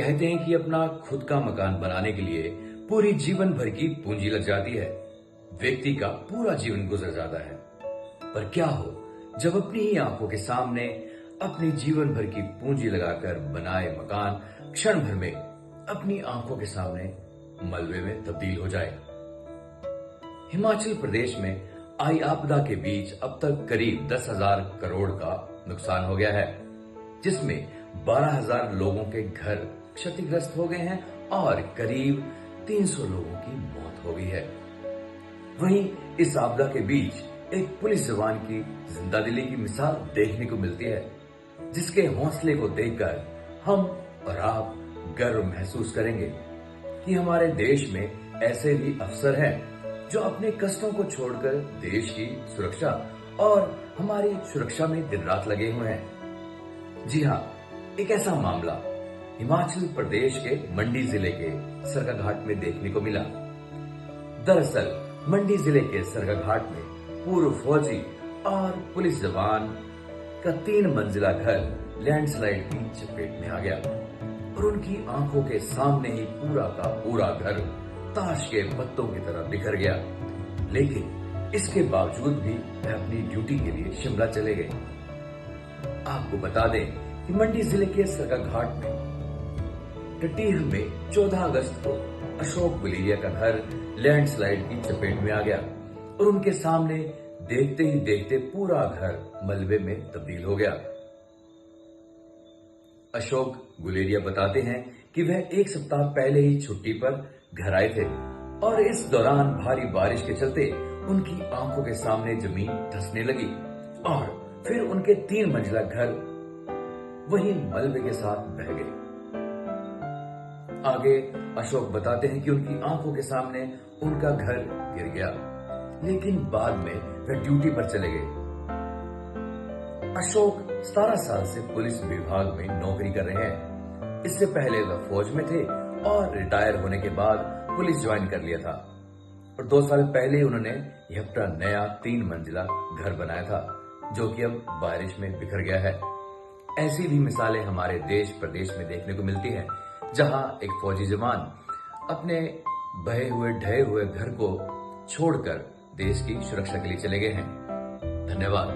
कहते हैं कि अपना खुद का मकान बनाने के लिए पूरी जीवन भर की पूंजी लग जाती है। व्यक्ति का पूरा जीवन गुजर जाता है। पर क्या हो जब अपनी ही आंखों के सामने अपनी जीवन भर की पूंजी लगाकर बनाए मकान क्षण भर में अपनी आंखों के सामने मलबे में तब्दील हो जाए। हिमाचल प्रदेश में आई आपदा के बीच अब तक करीब 10,000 करोड़ का नुकसान हो गया है, जिसमें 12,000 लोगों के घर क्षतिग्रस्त हो गए हैं और करीब 300 लोगों की मौत हो गई है। वहीं इस आपदा के बीच एक पुलिस जवान की जिंदा दिली की मिसाल देखने को मिलती है, जिसके हौसले को देखकर हम और आप गर्व महसूस करेंगे कि हमारे देश में ऐसे भी अफसर हैं जो अपने कष्टों को छोड़कर देश की सुरक्षा और हमारी सुरक्षा में दिन रात लगे हुए हैं। जी हाँ, एक ऐसा मामला हिमाचल प्रदेश के मंडी जिले के सरकाघाट में देखने को मिला। दरअसल मंडी जिले के सरकाघाट में पूर्व फौजी और पुलिस जवान का 3 मंजिला घर लैंडस्लाइड की चपेट में आ गया और उनकी आंखों के सामने ही पूरा का पूरा घर ताश के पत्तों की तरह बिखर गया। लेकिन इसके बावजूद भी वह अपनी ड्यूटी के लिए शिमला चले गए। आपको बता दें कि मंडी जिले के सरकाघाट में टटीह में 14 अगस्त को अशोक गुलेरिया का घर लैंडस्लाइड की चपेट में आ गया और उनके सामने देखते ही देखते पूरा घर मलबे में तब्दील हो गया। अशोक गुलेरिया बताते हैं कि वह 1 सप्ताह पहले ही छुट्टी पर घर आए थे और इस दौरान भारी बारिश के चलते उनकी आंखों के सामने जमीन धंसने लगी और फिर उनके 3 मंजिला घर वही मलबे के साथ बह गए। आगे अशोक बताते हैं कि उनकी आंखों के सामने उनका घर गिर गया, लेकिन बाद में वह ड्यूटी पर चले गए। अशोक 17 साल से पुलिस विभाग में नौकरी कर रहे हैं। इससे पहले वह फौज में थे और रिटायर होने के बाद पुलिस ज्वाइन कर लिया था और 2 साल पहले उन्होंने यह अपना नया 3 मंजिला घर बनाया था, जो कि अब बारिश में बिखर गया है। ऐसी भी मिसालें हमारे देश प्रदेश में देखने को मिलती हैं, जहां एक फौजी जवान अपने बहे हुए ढहे हुए घर को छोड़कर देश की सुरक्षा के लिए चले गए हैं। धन्यवाद।